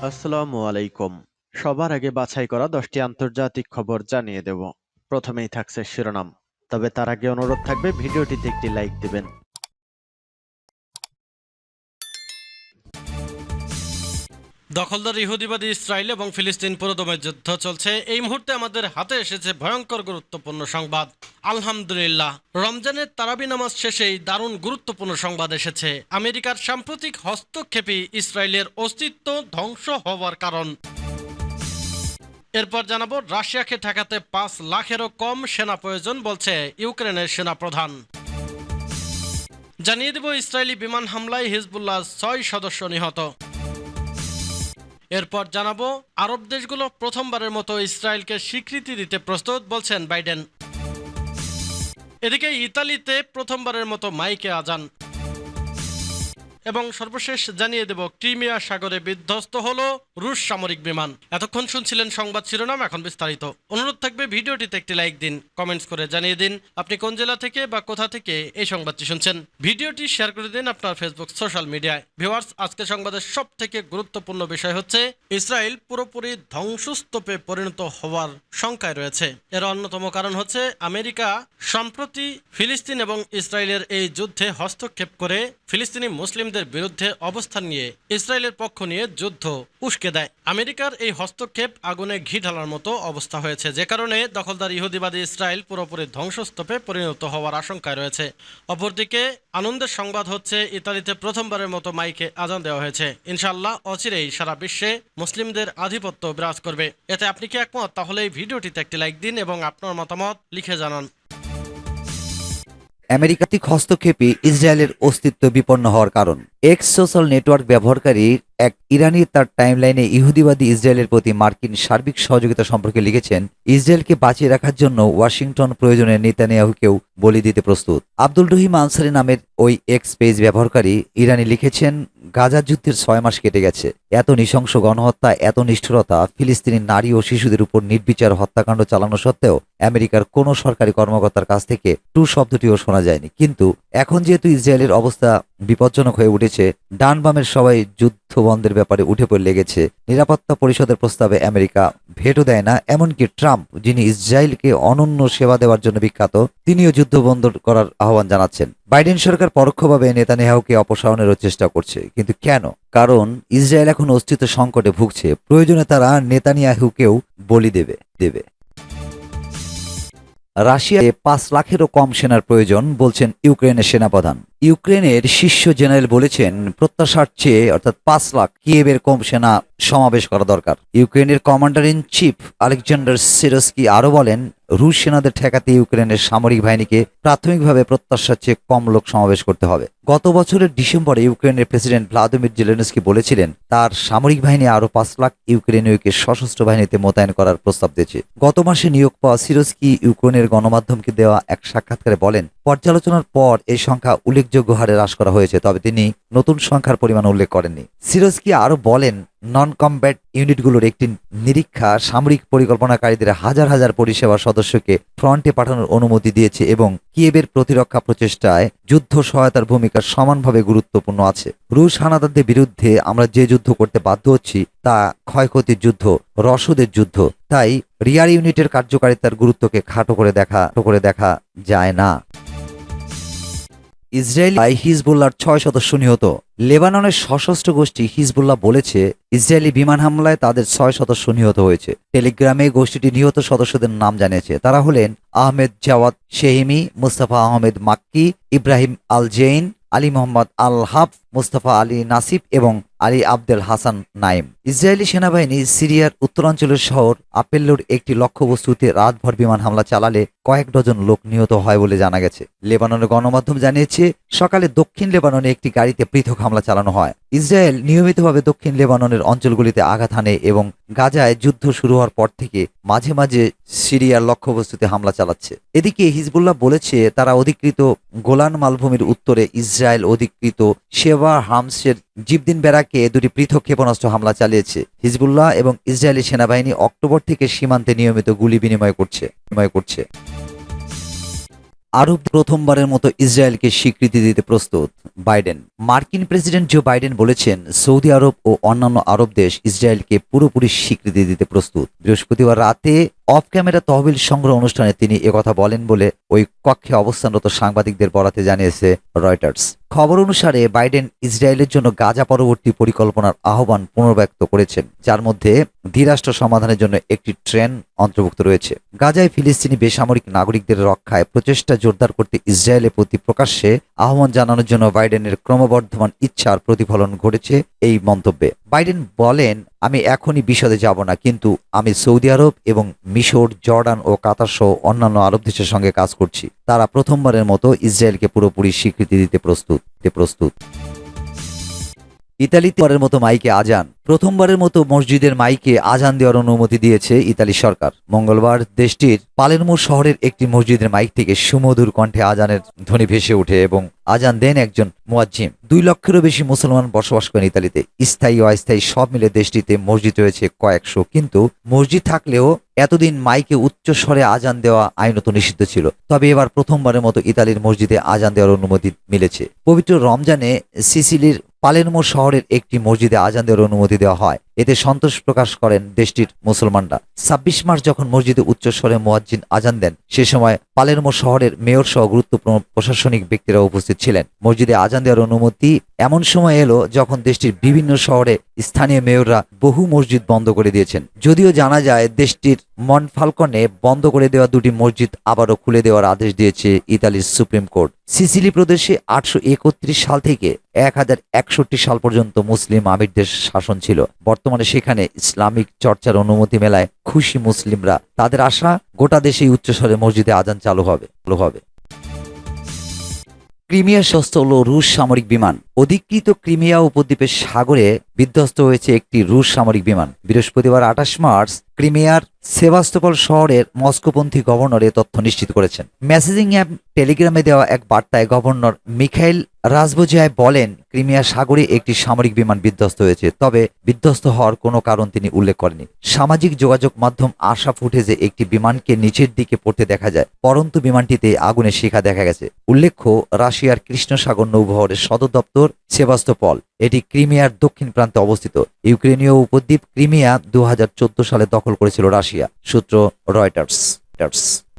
আসসালামু আলাইকুম। সবার আগে বাছাই করা 10টি আন্তর্জাতিক খবর জানিয়ে দেব। প্রথমেই থাকছে শিরোনাম। তবে তার আগে অনুরোধ থাকবে ভিডিওটিতে একটি লাইক দিবেন। দখলদার ইহুদিবাদী ইসরায়েল এবং ফিলিস্তিন পুরোদমে যুদ্ধ চলছে। এই মুহূর্তে আমাদের হাতে এসেছে ভয়ঙ্কর গুরুত্বপূর্ণ সংবাদ। আলহামদুলিল্লাহ, রমজানের তারাবি নামাজ শেষেই দারুণ গুরুত্বপূর্ণ সংবাদ এসেছে। আমেরিকার সাম্প্রতিক হস্তক্ষেপে ইসরায়েলের অস্তিত্ব ধ্বংস হওয়ার কারণ। এরপর জানাবো, রাশিয়াকে ঠেকাতে 5 লাখেরও কম সেনা প্রয়োজন বলছে ইউক্রেনের সেনাপ্রধান। জানিয়ে দেব, ইসরায়েলি বিমান হামলায় হিজবুল্লাহ 6 সদস্য নিহত। এরপর জানাবো, আরব দেশগুলো প্রথমবারের মতো ইসরায়েলকে স্বীকৃতি দিতে প্রস্তুত বলছেন বাইডেন। এদিকে ইতালিতে প্রথমবারের মতো মাইকে আজান। এবং সর্বশেষ জানিয়ে দেব, ক্রিমিয়া সাগরে বিধ্বস্ত হলো রুশ সামরিক বিমান। এতক্ষণ শুনছিলেন সংবাদ শিরোনাম, এখন বিস্তারিত। অনুরোধ থাকবে ভিডিওটিতে একটি লাইক দিন, কমেন্টস করে জানিয়ে দিন আপনি কোন জেলা থেকে বা কোথা থেকে এই সংবাদটি শুনছেন। ভিডিওটি শেয়ার করে দিন আপনার ফেসবুক সোশ্যাল মিডিয়ায়। ভিউয়ার্স, আজকের সংবাদের সব থেকে গুরুত্বপূর্ণ বিষয় হচ্ছে ইসরায়েল পুরোপুরি ধ্বংসস্তূপে পরিণত হওয়ার শঙ্কায় রয়েছে। এর অন্যতম কারণ হচ্ছে আমেরিকা সম্প্রতি ফিলিস্তিন এবং ইসরায়েলের এই যুদ্ধে হস্তক্ষেপ করে ফিলিস্তিনি মুসলিমদের বিরুদ্ধে অবস্থান নিয়ে ইসরায়েলের পক্ষ নিয়ে যুদ্ধ উস্কে দেয়। আমেরিকার এই হস্তক্ষেপ আগুনে ঘি ঢালার মতো অবস্থা হয়েছে, যে কারণে দখলদার ইহুদিবাদী ইসরায়েল পুরোপুরি ধ্বংসস্তূপে পরিণত হওয়ার আশঙ্কায় রয়েছে। অপরদিকে আনন্দের সংবাদ হচ্ছে, ইতালিতে প্রথমবারের মতো মাইকে আজান দেওয়া হয়েছে। ইনশাআল্লাহ অচিরেই সারা বিশ্বে মুসলিমদের আধিপত্য বিরাজ করবে। এতে আপনি কি একমত? তাহলে এই ভিডিওটিতে একটি লাইক দিন এবং আপনার মতামত লিখে জানান। আমেরিকাতিক হস্তক্ষেপে ইসরায়েলের অস্তিত্ব বিপন্ন হওয়ার কারণ। এক্স সোশ্যাল নেটওয়ার্ক ব্যবহারকারী এক ইরানি তার টাইমলাইনে ইহুদিবাদী ইসরায়েলের প্রতি মার্কিন সার্বিক সহযোগিতা সম্পর্কে লিখেছেন, ইসরায়েলকে বাঁচিয়ে রাখার জন্য ওয়াশিংটন প্রয়োজনে নেতানিয়াহুকেও বলি দিতে প্রস্তুত। আব্দুল রহিম আনসারি নামের ওই এক্স পেজ ব্যবহারকারী ইরানি লিখেছেন, গাজা যুদ্ধের 6 মাস কেটে গেছে। এত নৃশংস গণহত্যা, এত নিষ্ঠুরতা, ফিলিস্তিনি নারী ও শিশুদের উপর নির্বিচার হত্যাকাণ্ড চালানো সত্ত্বেও আমেরিকার কোনো সরকারি কর্মকর্তার কাছ থেকে টু শব্দটিও শোনা যায়নি। কিন্তু এখন যেহেতু ইসরায়েলের অবস্থা বিপজ্জনক হয়ে উঠেছে, ডান বামের সবাই যুদ্ধ বন্ধের ব্যাপারে উঠে পড়ে লেগেছে। নিরাপত্তা পরিষদের প্রস্তাবে আমেরিকা ভেটো দেয় না। এমনকি ট্রাম্প, যিনি ইসরায়েলকে অনন্য সেবা দেওয়ার জন্য বিখ্যাত, তিনিও যুদ্ধ বন্ধ করার আহ্বান জানাচ্ছেন। বাইডেন সরকার পরোক্ষভাবে নেতানিয়াহুকে অপসারণেরও চেষ্টা করছে। কিন্তু কেন? কারণ ইসরায়েল এখন অস্তিত্ব সংকটে ভুগছে। প্রয়োজনে তারা নেতানিয়াহুকেও বলি দেবে। রাশিয়ায় 5 লাখেরও কম সেনার প্রয়োজন বলছেন ইউক্রেনের সেনাপ্রধান। ইউক্রেনের শীর্ষ জেনারেল বলেছেন, প্রত্যাশার চেয়ে অর্থাৎ 5 লাখ কিয়েভের কম সেনা সমাবেশ করা দরকার। ইউক্রেনের commander in chief Alexander Syrskyi আরও বলেন, রুশ সেনাদের ঠেকাতে ইউক্রেনের সামরিক বাহিনীকে প্রাথমিকভাবে প্রত্যাশার চেয়ে কম লোক সমাবেশ করতে হবে। গত বছরের ডিসেম্বরে ইউক্রেনের প্রেসিডেন্ট ভ্লাদিমির জেলেনস্কি বলেছিলেন, তার সামরিক বাহিনী আরও 5 লাখ ইউক্রেনীয়কে সশস্ত্র বাহিনীতে মোতায়েন করার প্রস্তাব দিয়েছে। গত মাসে নিয়োগ পাওয়া সিরস্কি ইউক্রেনের গণমাধ্যমকে দেওয়া এক সাক্ষাৎকারে বলেন, পর্যালোচনার পর এই সংখ্যা উল্লেখযোগ্য হারে হ্রাস করা হয়েছে, তবে তিনি নতুন সংখ্যার পরিমাণ উল্লেখ করেননি। সিরস্কি আরও বলেন, নন কমব্যাট ইউনিটগুলোর একটি নিরীক্ষা সামরিক পরিকল্পনাকারীদের হাজার হাজার পরিষেবা সদস্যকে ফ্রন্টে পাঠানোর অনুমতি দিয়েছে এবং কিয়েভের প্রতিরক্ষা প্রচেষ্টায় যুদ্ধ সহায়তার ভূমিকা সমানভাবে গুরুত্বপূর্ণ আছে। রুশ হানাদারদের বিরুদ্ধে আমরা যে যুদ্ধ করতে বাধ্য হচ্ছি তা ক্ষয়ক্ষতির যুদ্ধ, রসদের যুদ্ধ। তাই রিয়ার ইউনিটের কার্যকারিতার গুরুত্বকে খাটো করে দেখা যায় না। ইসরায়েল হিজবুল্লাহর 6 সদস্য নিহত। লেবাননের সশস্ত্র গোষ্ঠী হিজবুল্লাহ বলেছে, ইসরায়েলি বিমান হামলায় তাদের 6 সদস্য নিহত হয়েছে। টেলিগ্রামে গোষ্ঠীটি নিহত সদস্যদের নাম জানিয়েছে। তারা হলেন আহমেদ জাওয়াদ শেহিমি, মুস্তাফা আহমেদ মাক্কি, ইব্রাহিম আল জেইন, আলী মোহাম্মদ আল হাফ, মুস্তাফা আলী নাসিব এবং আলী আবদেল হাসান নাইম। ইসরায়েলি সেনাবাহিনী সিরিয়ার উত্তরাঞ্চলের শহর আপেল্লোর একটি লক্ষ্যবস্তুতে রাতভর বিমান হামলা চালালে কয়েক ডজন লোক নিহত হয় বলে জানা গেছে। লেবাননের গণমাধ্যম জানিয়েছে, সকালে দক্ষিণ লেবাননে একটি গাড়িতে পৃথক হামলা চালানো হয়। ইসরায়েল নিয়মিতভাবে দক্ষিণ লেবাননের অঞ্চলগুলিতে আঘাত হানে এবং গাজায় যুদ্ধ শুরু হওয়ার পর থেকে মাঝে মাঝে সিরিয়ার লক্ষ্যবস্তুতে হামলা চালাচ্ছে। এদিকে হিজবুল্লাহ বলেছে, তারা অধিকৃত গোলান মালভূমির উত্তরে ইসরায়েল অধিকৃত শেবা হামসের জিবদিন ব্যারাকে দুটি পৃথক ক্ষেপণাস্ত্র হামলা চালিয়েছে। হিজবুল্লাহ এবং ইসরায়েলি সেনাবাহিনী অক্টোবর থেকে সীমান্তে নিয়মিত গুলি বিনিময় করছে। আরব প্রথমবারের মতো ইসরায়েলকে স্বীকৃতি দিতে প্রস্তুত বাইডেন। মার্কিন প্রেসিডেন্ট জো বাইডেন বলেছেন, সৌদি আরব ও অন্যান্য আরব দেশ ইসরায়েলকে পুরোপুরি স্বীকৃতি দিতে প্রস্তুত। বৃহস্পতিবার রাতে অফ ক্যামেরা তহবিল সংগ্রহ অনুষ্ঠানে তিনি একথা বলেন বলে ওই কক্ষে অবস্থানরত সাংবাদিকদের বরাতে জানিয়েছে রয়টার্স। খবর অনুসারে বাইডেন ইসরায়েলের জন্য গাজা পরবর্তী পরিকল্পনার আহ্বান পুনর্ব্যক্ত করেছেন, যার মধ্যে দ্বিরাষ্ট্র সমাধানের জন্য একটি ট্রেন অন্তর্ভুক্ত রয়েছে। গাজায় ফিলিস্তিনি বেসামরিক নাগরিকদের রক্ষায় প্রচেষ্টা জোরদার করতে ইসরায়েলের প্রতি প্রকাশ্যে আহ্বান জানানোর জন্য বাইডেনের ক্রমবর্ধমান ইচ্ছার প্রতিফলন ঘটেছে এই মন্তব্যে। বাইডেন বলেন, আমি এখনই বিশদে যাব না, কিন্তু আমি সৌদি আরব এবং মিশর, জর্ডান ও কাতার সহ অন্যান্য আরব দেশের সঙ্গে কাজ করছি। তারা প্রথমবারের মতো ইসরায়েলকে পুরোপুরি স্বীকৃতি দিতে প্রস্তুত। ইতালিতে পরের মতো মাইকে আজান। প্রথমবারের মতো মসজিদের মাইকে আজান দেওয়ার অনুমতি দিয়েছে ইতালি সরকার। মঙ্গলবার দেশটির পালেরমো শহরের একটি মসজিদের মাইক থেকে সুমধুর কণ্ঠে আজানের ধ্বনি ভেসে ওঠে এবং আজান দেন একজন মুয়াজ্জিম। 2 লক্ষেরও বেশি মুসলমান বসবাস করেন ইতালিতে। স্থায়ী ও অস্থায়ী সব মিলে দেশটিতে মসজিদ রয়েছে কয়েকশো, কিন্তু মসজিদ থাকলেও এতদিন মাইকে উচ্চ স্বরে আজান দেওয়া আইনত নিষিদ্ধ ছিল। তবে এবার প্রথমবারের মতো ইতালির মসজিদে আজান দেওয়ার অনুমতি মিলেছে। পবিত্র রমজানে সিসিলির পালেরমো শহরের একটি মসজিদে আজান দেওয়ার অনুমতি দেওয়া হয়। এতে সন্তোষ প্রকাশ করেন দেশটির মুসলমানরা। 26 মার্চ যখন মসজিদে উচ্চস্বরে মুয়াজ্জিন আজান দেন, সে সময় পালেরমো শহরের মেয়র সহ গুরুত্বপূর্ণ প্রশাসনিক ব্যক্তিরা উপস্থিত ছিলেন। মসজিদে আজান দেওয়ার অনুমতি এমন সময় এলো যখন দেশটির বিভিন্ন শহরে স্থানীয় মেয়ররা বহু মসজিদ বন্ধ করে দিয়েছেন। যদিও জানা যায় দেশটির মনফালকনে বন্ধ করে দেওয়া 2টি মসজিদ আবারও খুলে দেওয়ার আদেশ দিয়েছে ইতালির সুপ্রিম কোর্ট। সিসিলি প্রদেশে 831 সাল থেকে 1061 সাল পর্যন্ত মুসলিম আমিরদের শাসন ছিল। বর্তমানে সেখানে ইসলামিক চর্চার অনুমতি মেলায় খুশি মুসলিমরা। তাদের আশা, গোটা দেশেই উচ্চস্বরে মসজিদে আজান চালু হবে। ক্রিমিয়া সস্ত হল রুশ সামরিক বিমান। অধিকৃত ক্রিমিয়া উপদ্বীপের সাগরে বিধ্বস্ত হয়েছে একটি রুশ সামরিক বিমান। বৃহস্পতিবার 28 মার্চ ক্রিমিয়ার সেভাস্তোপল শহরের মস্কোপন্থী গভর্নর এ তথ্য নিশ্চিত করেছেন। মেসেজিং অ্যাপ টেলিগ্রামে দেওয়া এক বার্তায় গভর্নর মিখাইল রাজবোজিয়ায় বলেন, ক্রিমিয়া সাগরে একটি সামরিক বিমান বিধ্বস্ত হয়েছে, তবে বিধ্বস্ত হওয়ার কোনো কারণ তিনি উল্লেখ করেননি। সামাজিক যোগাযোগ মাধ্যম আশা ফুটেজে একটি বিমানকে নিচের দিকে পড়তে দেখা যায়, পরন্তু বিমানটিতে আগুনের শিখা দেখা গেছে। উল্লেখ্য, রাশিয়ার কৃষ্ণ সাগর নৌবহরের সদর দপ্তর সেভাস্তোপল। এটি ক্রিমিয়ার দক্ষিণ প্রান্তে অবস্থিত। ইউক্রেনীয় উপদ্বীপ ক্রিমিয়া 2014 সালে দখল করেছিল রাশিয়া। সূত্র রয়টার্স।